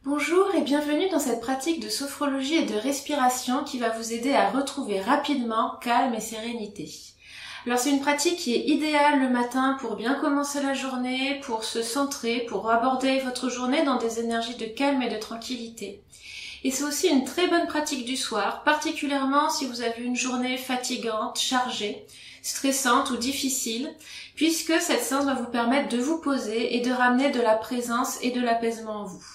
Bonjour et bienvenue dans cette pratique de sophrologie et de respiration qui va vous aider à retrouver rapidement calme et sérénité. Alors c'est une pratique qui est idéale le matin pour bien commencer la journée, pour se centrer, pour aborder votre journée dans des énergies de calme et de tranquillité. Et c'est aussi une très bonne pratique du soir, particulièrement si vous avez une journée fatigante, chargée, stressante ou difficile, puisque cette séance va vous permettre de vous poser et de ramener de la présence et de l'apaisement en vous.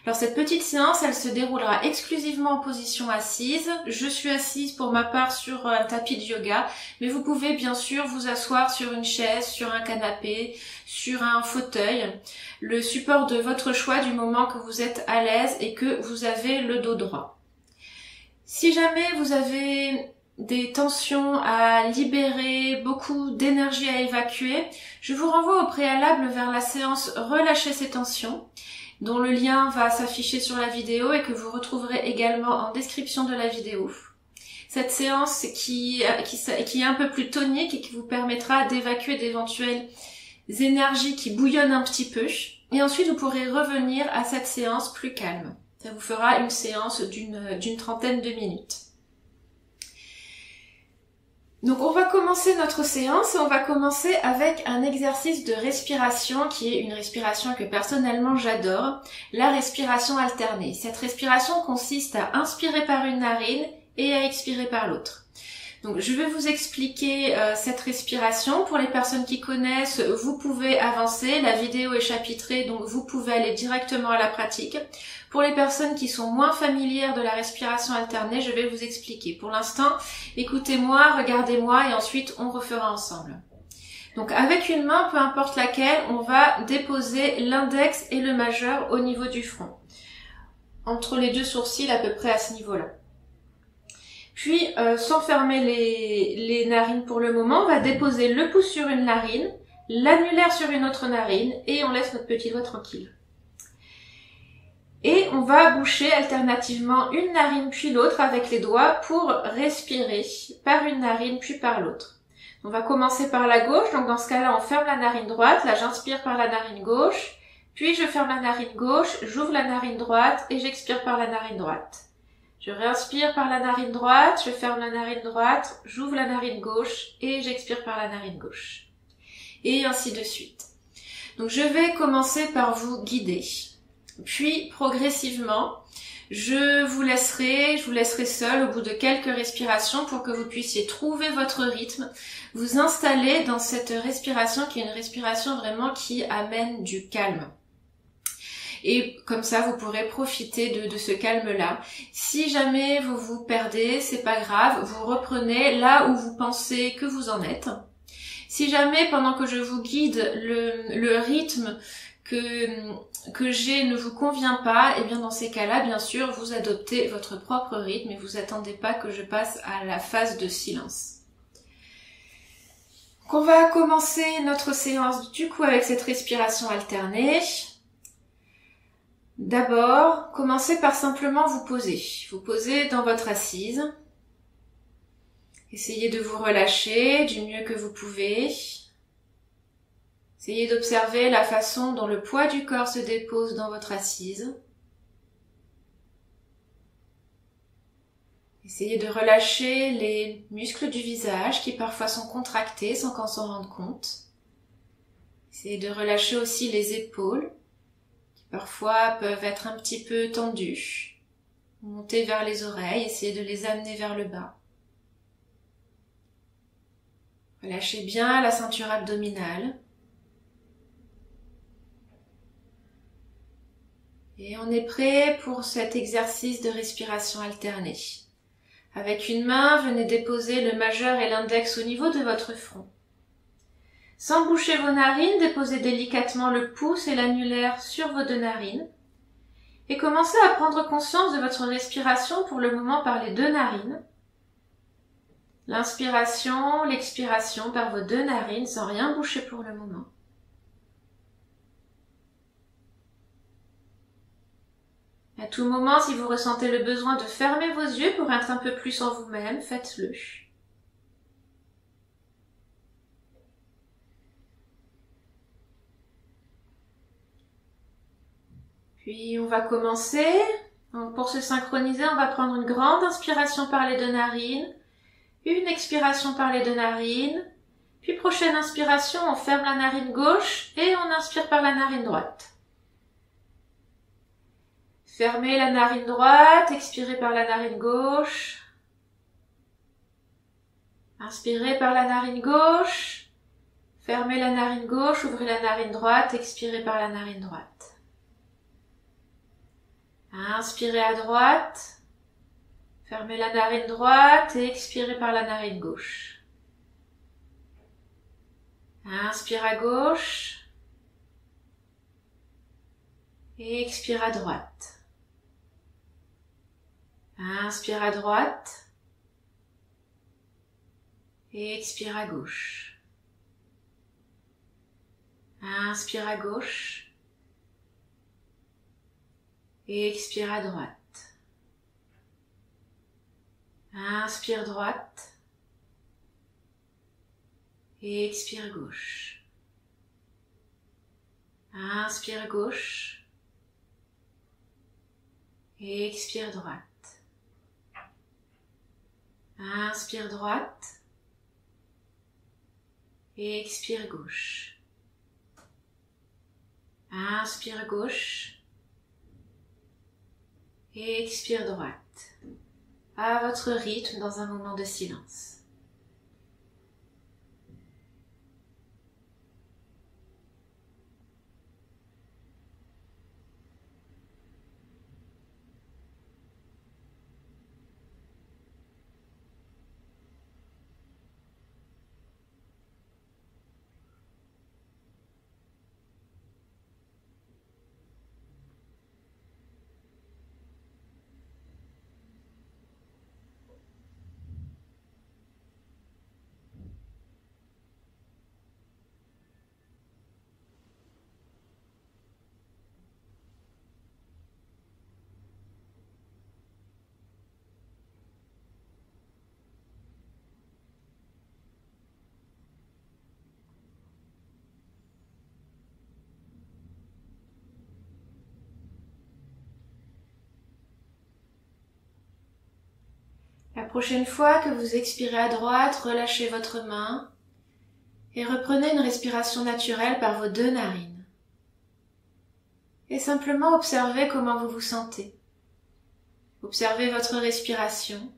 Alors cette petite séance, elle se déroulera exclusivement en position assise. Je suis assise pour ma part sur un tapis de yoga, mais vous pouvez bien sûr vous asseoir sur une chaise, sur un canapé, sur un fauteuil, le support de votre choix du moment que vous êtes à l'aise et que vous avez le dos droit. Si jamais vous avez des tensions à libérer, beaucoup d'énergie à évacuer, je vous renvoie au préalable vers la séance Relâcher ces tensions, dont le lien va s'afficher sur la vidéo et que vous retrouverez également en description de la vidéo. Cette séance qui est un peu plus tonique et qui vous permettra d'évacuer d'éventuelles énergies qui bouillonnent un petit peu. Et ensuite, vous pourrez revenir à cette séance plus calme. Ça vous fera une séance d'une trentaine de minutes. Donc on va commencer notre séance et on va commencer avec un exercice de respiration qui est une respiration que personnellement j'adore, la respiration alternée. Cette respiration consiste à inspirer par une narine et à expirer par l'autre. Donc je vais vous expliquer cette respiration. Pour les personnes qui connaissent, vous pouvez avancer, la vidéo est chapitrée donc vous pouvez aller directement à la pratique. Pour les personnes qui sont moins familières de la respiration alternée, je vais vous expliquer. Pour l'instant, écoutez-moi, regardez-moi et ensuite on refera ensemble. Donc avec une main, peu importe laquelle, on va déposer l'index et le majeur au niveau du front. Entre les deux sourcils à peu près à ce niveau-là. Puis, sans fermer les narines pour le moment, on va déposer le pouce sur une narine, l'annulaire sur une autre narine et on laisse notre petit doigt tranquille. Et on va boucher alternativement une narine puis l'autre avec les doigts pour respirer par une narine puis par l'autre. On va commencer par la gauche, donc dans ce cas-là on ferme la narine droite, là j'inspire par la narine gauche, puis je ferme la narine gauche, j'ouvre la narine droite et j'expire par la narine droite. Je réinspire par la narine droite, je ferme la narine droite, j'ouvre la narine gauche et j'expire par la narine gauche. Et ainsi de suite. Donc je vais commencer par vous guider. Puis progressivement, je vous laisserai seul au bout de quelques respirations pour que vous puissiez trouver votre rythme, vous installer dans cette respiration qui est une respiration vraiment qui amène du calme. Et comme ça, vous pourrez profiter de ce calme-là. Si jamais vous vous perdez, c'est pas grave, vous reprenez là où vous pensez que vous en êtes. Si jamais, pendant que je vous guide, le rythme que j'ai ne vous convient pas, et bien dans ces cas-là, bien sûr, vous adoptez votre propre rythme et vous attendez pas que je passe à la phase de silence. Donc on va commencer notre séance du coup avec cette respiration alternée. D'abord, commencez par simplement vous poser. Vous posez dans votre assise. Essayez de vous relâcher du mieux que vous pouvez. Essayez d'observer la façon dont le poids du corps se dépose dans votre assise. Essayez de relâcher les muscles du visage qui parfois sont contractés sans qu'on s'en rende compte. Essayez de relâcher aussi les épaules qui parfois peuvent être un petit peu tendues. Montez vers les oreilles, essayez de les amener vers le bas. Relâchez bien la ceinture abdominale. Et on est prêt pour cet exercice de respiration alternée. Avec une main, venez déposer le majeur et l'index au niveau de votre front. Sans boucher vos narines, déposez délicatement le pouce et l'annulaire sur vos deux narines. Et commencez à prendre conscience de votre respiration pour le moment par les deux narines. L'inspiration, l'expiration par vos deux narines sans rien boucher pour le moment. À tout moment, si vous ressentez le besoin de fermer vos yeux pour être un peu plus en vous-même, faites-le. Puis on va commencer. Donc, pour se synchroniser, on va prendre une grande inspiration par les deux narines, une expiration par les deux narines, puis prochaine inspiration, on ferme la narine gauche et on inspire par la narine droite. Fermez la narine droite, expirez par la narine gauche. Inspirez par la narine gauche. Fermez la narine gauche, ouvrez la narine droite, expirez par la narine droite. Inspirez à droite. Fermez la narine droite et expirez par la narine gauche. Inspire à gauche. Et expire à droite. Inspire à droite. Et expire à gauche. Inspire à gauche. Et expire à droite. Inspire droite. Et expire gauche. Inspire gauche. Et expire droite. Inspire droite. Et expire gauche. Inspire gauche. Et expire droite. À votre rythme dans un moment de silence. La prochaine fois que vous expirez à droite, relâchez votre main et reprenez une respiration naturelle par vos deux narines. Et simplement observez comment vous vous sentez. Observez votre respiration.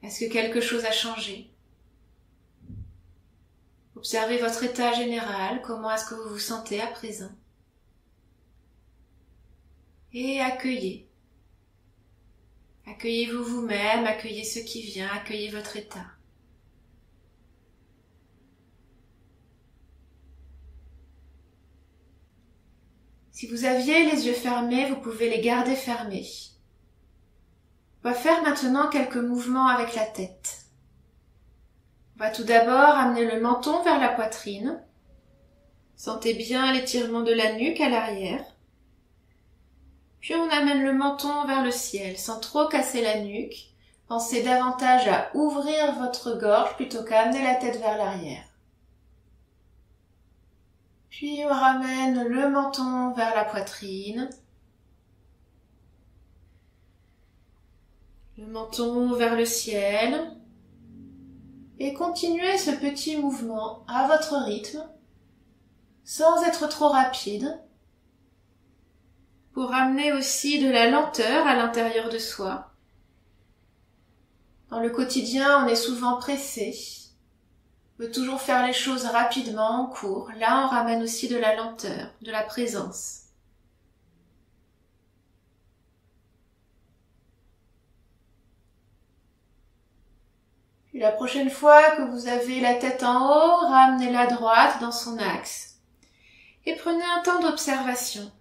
Est-ce que quelque chose a changé? Observez votre état général, comment est-ce que vous vous sentez à présent? Et accueillez. Accueillez-vous vous-même, accueillez ce qui vient, accueillez votre état. Si vous aviez les yeux fermés, vous pouvez les garder fermés. On va faire maintenant quelques mouvements avec la tête. On va tout d'abord amener le menton vers la poitrine. Sentez bien l'étirement de la nuque à l'arrière. Puis on amène le menton vers le ciel, sans trop casser la nuque. Pensez davantage à ouvrir votre gorge plutôt qu'à amener la tête vers l'arrière. Puis on ramène le menton vers la poitrine. Le menton vers le ciel. Et continuez ce petit mouvement à votre rythme, sans être trop rapide, pour amener aussi de la lenteur à l'intérieur de soi. Dans le quotidien, on est souvent pressé. On veut toujours faire les choses rapidement, en cours. Là, on ramène aussi de la lenteur, de la présence. Puis la prochaine fois que vous avez la tête en haut, ramenez-la droite dans son axe. Et prenez un temps d'observation.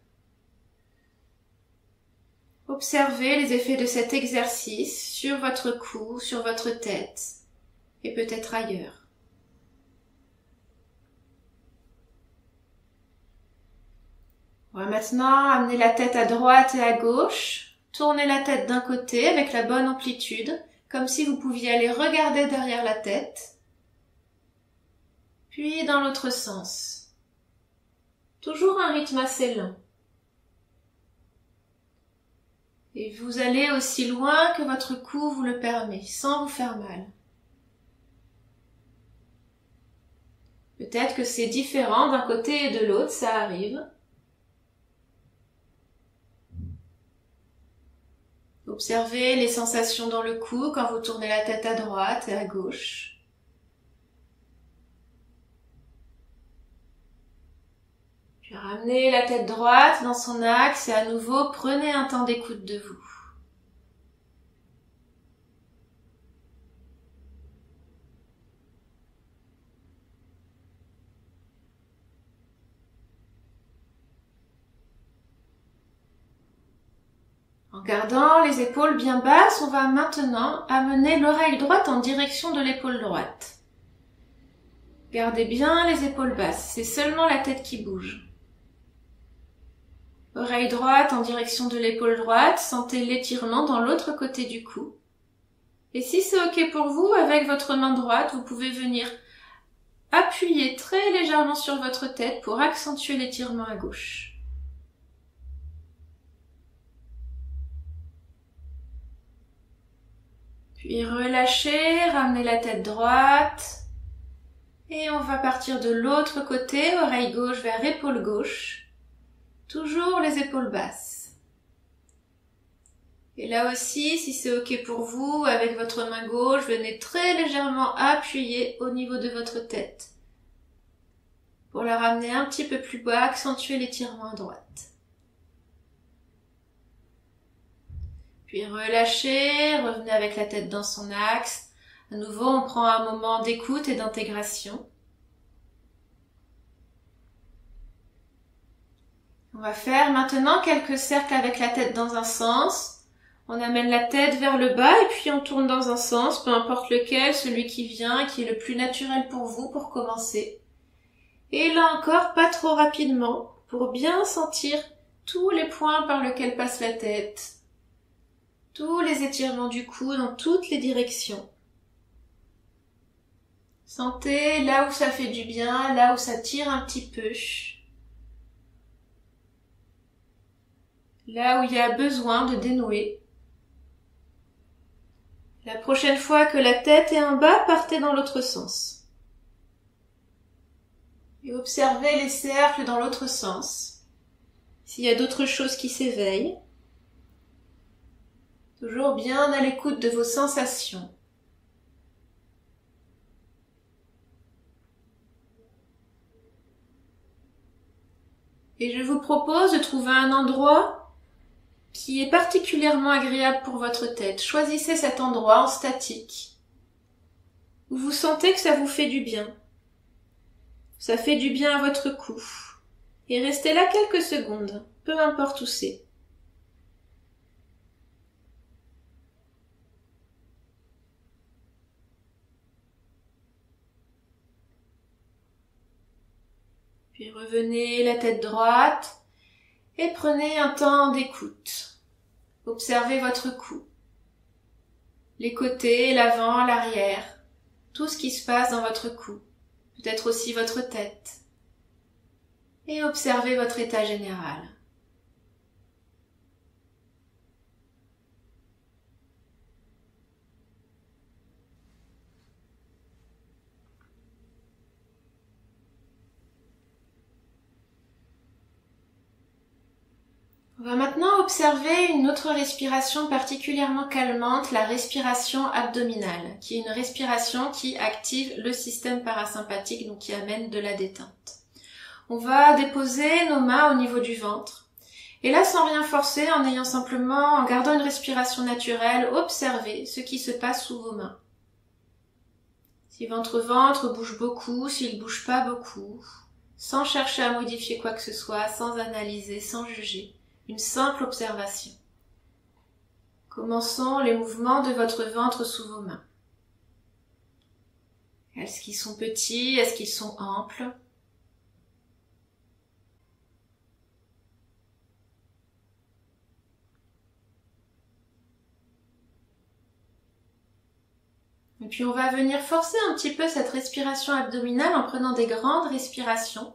Observez les effets de cet exercice sur votre cou, sur votre tête et peut-être ailleurs. On va maintenant amener la tête à droite et à gauche. Tournez la tête d'un côté avec la bonne amplitude, comme si vous pouviez aller regarder derrière la tête. Puis dans l'autre sens. Toujours un rythme assez lent. Et vous allez aussi loin que votre cou vous le permet, sans vous faire mal. Peut-être que c'est différent d'un côté et de l'autre, ça arrive. Observez les sensations dans le cou quand vous tournez la tête à droite et à gauche. Puis ramenez la tête droite dans son axe et à nouveau prenez un temps d'écoute de vous. En gardant les épaules bien basses, on va maintenant amener l'oreille droite en direction de l'épaule droite. Gardez bien les épaules basses, c'est seulement la tête qui bouge. Oreille droite en direction de l'épaule droite, sentez l'étirement dans l'autre côté du cou. Et si c'est ok pour vous, avec votre main droite, vous pouvez venir appuyer très légèrement sur votre tête pour accentuer l'étirement à gauche. Puis relâchez, ramenez la tête droite. Et on va partir de l'autre côté, oreille gauche vers épaule gauche. Toujours les épaules basses. Et là aussi, si c'est ok pour vous, avec votre main gauche, venez très légèrement appuyer au niveau de votre tête. Pour la ramener un petit peu plus bas, accentuer l'étirement à droite. Puis relâchez, revenez avec la tête dans son axe. À nouveau, on prend un moment d'écoute et d'intégration. On va faire maintenant quelques cercles avec la tête dans un sens. On amène la tête vers le bas et puis on tourne dans un sens, peu importe lequel, celui qui vient, qui est le plus naturel pour vous pour commencer. Et là encore, pas trop rapidement, pour bien sentir tous les points par lesquels passe la tête. Tous les étirements du cou dans toutes les directions. Sentez là où ça fait du bien, là où ça tire un petit peu. Là où il y a besoin de dénouer. La prochaine fois que la tête est en bas, partez dans l'autre sens. Et observez les cercles dans l'autre sens. S'il y a d'autres choses qui s'éveillent. Toujours bien à l'écoute de vos sensations. Et je vous propose de trouver un endroit qui est particulièrement agréable pour votre tête. Choisissez cet endroit en statique, où vous sentez que ça vous fait du bien. Ça fait du bien à votre cou. Et restez là quelques secondes, peu importe où c'est. Puis revenez la tête droite et prenez un temps d'écoute. Observez votre cou, les côtés, l'avant, l'arrière, tout ce qui se passe dans votre cou, peut-être aussi votre tête. Et observez votre état général. On va maintenant observer une autre respiration particulièrement calmante, la respiration abdominale, qui est une respiration qui active le système parasympathique, donc qui amène de la détente. On va déposer nos mains au niveau du ventre. Et là, sans rien forcer, en gardant une respiration naturelle, observez ce qui se passe sous vos mains. Si votre ventre bouge beaucoup, s'il ne bouge pas beaucoup, sans chercher à modifier quoi que ce soit, sans analyser, sans juger. Une simple observation. Commençons les mouvements de votre ventre sous vos mains. Est-ce qu'ils sont petits? Est-ce qu'ils sont amples? Et puis on va venir forcer un petit peu cette respiration abdominale en prenant des grandes respirations.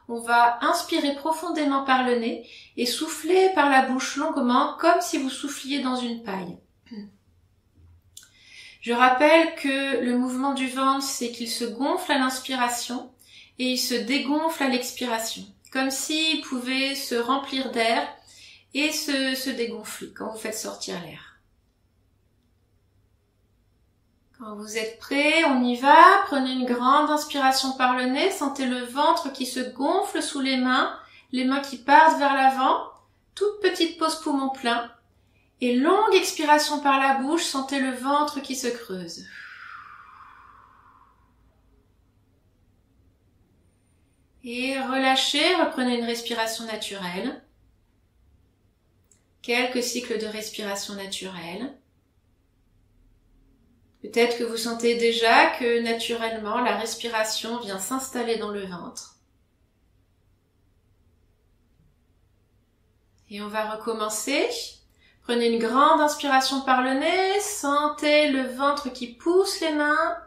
On va inspirer profondément par le nez et souffler par la bouche longuement, comme si vous souffliez dans une paille. Je rappelle que le mouvement du ventre, c'est qu'il se gonfle à l'inspiration et il se dégonfle à l'expiration, comme s'il pouvait se remplir d'air et se dégonfler quand vous faites sortir l'air. Quand vous êtes prêts, on y va. Prenez une grande inspiration par le nez, sentez le ventre qui se gonfle sous les mains qui partent vers l'avant, toute petite pause poumon plein. Et longue expiration par la bouche, sentez le ventre qui se creuse. Et relâchez, reprenez une respiration naturelle. Quelques cycles de respiration naturelle. Peut-être que vous sentez déjà que naturellement la respiration vient s'installer dans le ventre. Et on va recommencer. Prenez une grande inspiration par le nez, sentez le ventre qui pousse les mains.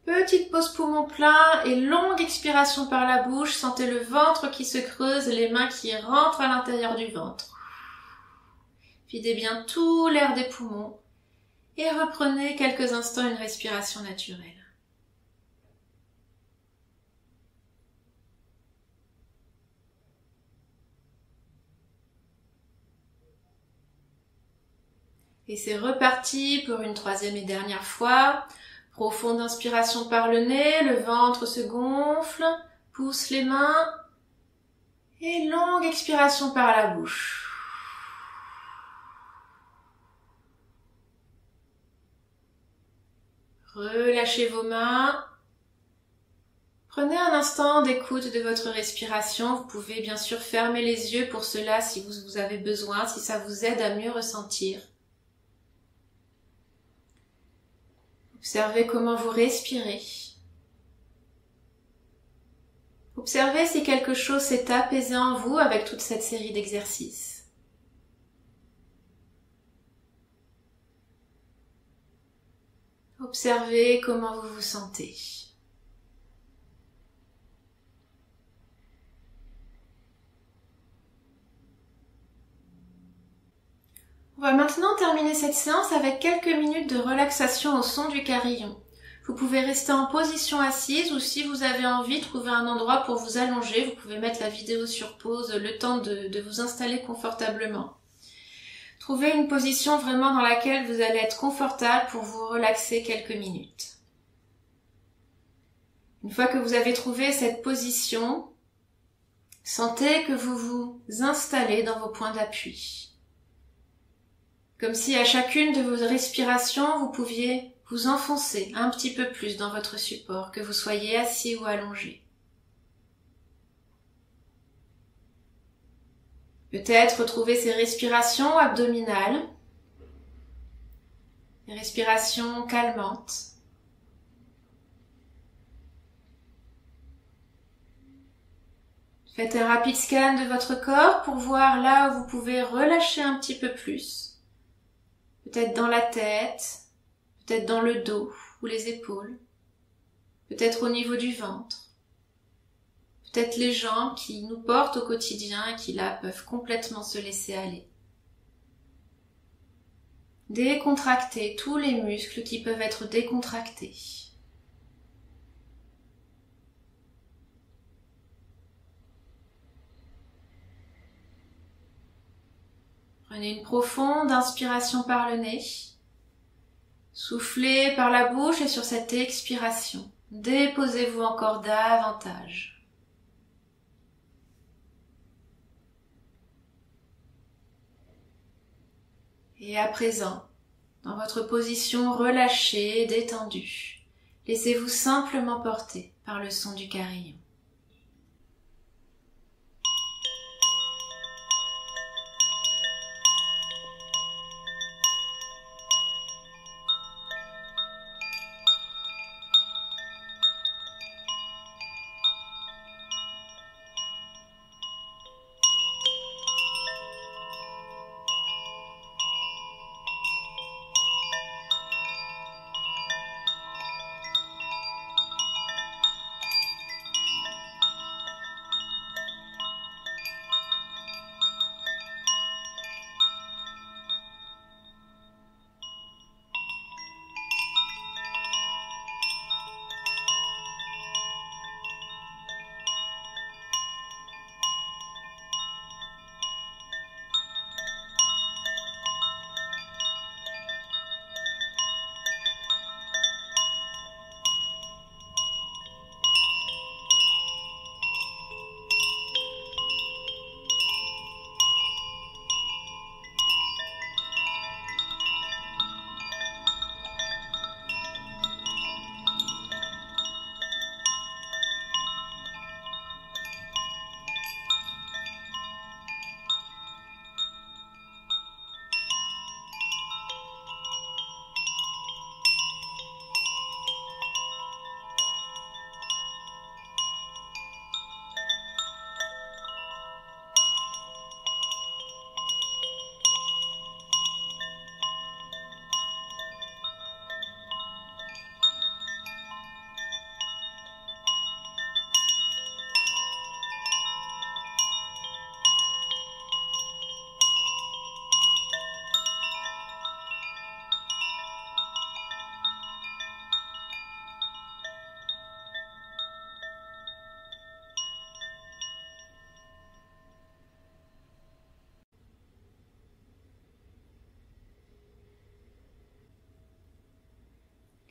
Petite pause poumon plein et longue expiration par la bouche, sentez le ventre qui se creuse, les mains qui rentrent à l'intérieur du ventre. Videz bien tout l'air des poumons et reprenez quelques instants une respiration naturelle. Et c'est reparti pour une troisième et dernière fois. Profonde inspiration par le nez, le ventre se gonfle, pousse les mains. Et longue expiration par la bouche. Relâchez vos mains. Prenez un instant d'écoute de votre respiration. Vous pouvez bien sûr fermer les yeux pour cela si vous avez besoin, si ça vous aide à mieux ressentir. Observez comment vous respirez. Observez si quelque chose s'est apaisé en vous avec toute cette série d'exercices. Observez comment vous vous sentez. On va maintenant terminer cette séance avec quelques minutes de relaxation au son du carillon. Vous pouvez rester en position assise ou si vous avez envie, trouver un endroit pour vous allonger. Vous pouvez mettre la vidéo sur pause le temps de vous installer confortablement. Trouvez une position vraiment dans laquelle vous allez être confortable pour vous relaxer quelques minutes. Une fois que vous avez trouvé cette position, sentez que vous vous installez dans vos points d'appui. Comme si à chacune de vos respirations, vous pouviez vous enfoncer un petit peu plus dans votre support, que vous soyez assis ou allongé. Peut-être retrouver ces respirations abdominales, des respirations calmantes. Faites un rapide scan de votre corps pour voir là où vous pouvez relâcher un petit peu plus. Peut-être dans la tête, peut-être dans le dos ou les épaules, peut-être au niveau du ventre, peut-être les jambes qui nous portent au quotidien et qui là peuvent complètement se laisser aller. Décontractez tous les muscles qui peuvent être décontractés. Prenez une profonde inspiration par le nez. Soufflez par la bouche et sur cette expiration, déposez-vous encore davantage. Et à présent, dans votre position relâchée, détendue, laissez-vous simplement porter par le son du carillon.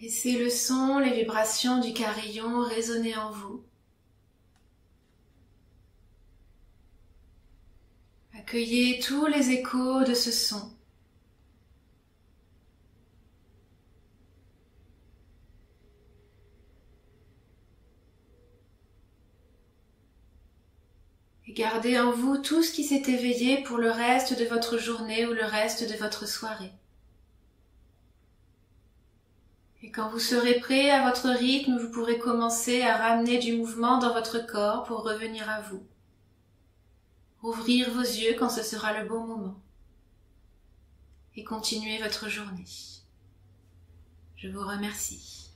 Laissez le son, les vibrations du carillon résonner en vous. Accueillez tous les échos de ce son. Et gardez en vous tout ce qui s'est éveillé pour le reste de votre journée ou le reste de votre soirée. Et quand vous serez prêt à votre rythme, vous pourrez commencer à ramener du mouvement dans votre corps pour revenir à vous. Ouvrir vos yeux quand ce sera le bon moment. Et continuez votre journée. Je vous remercie.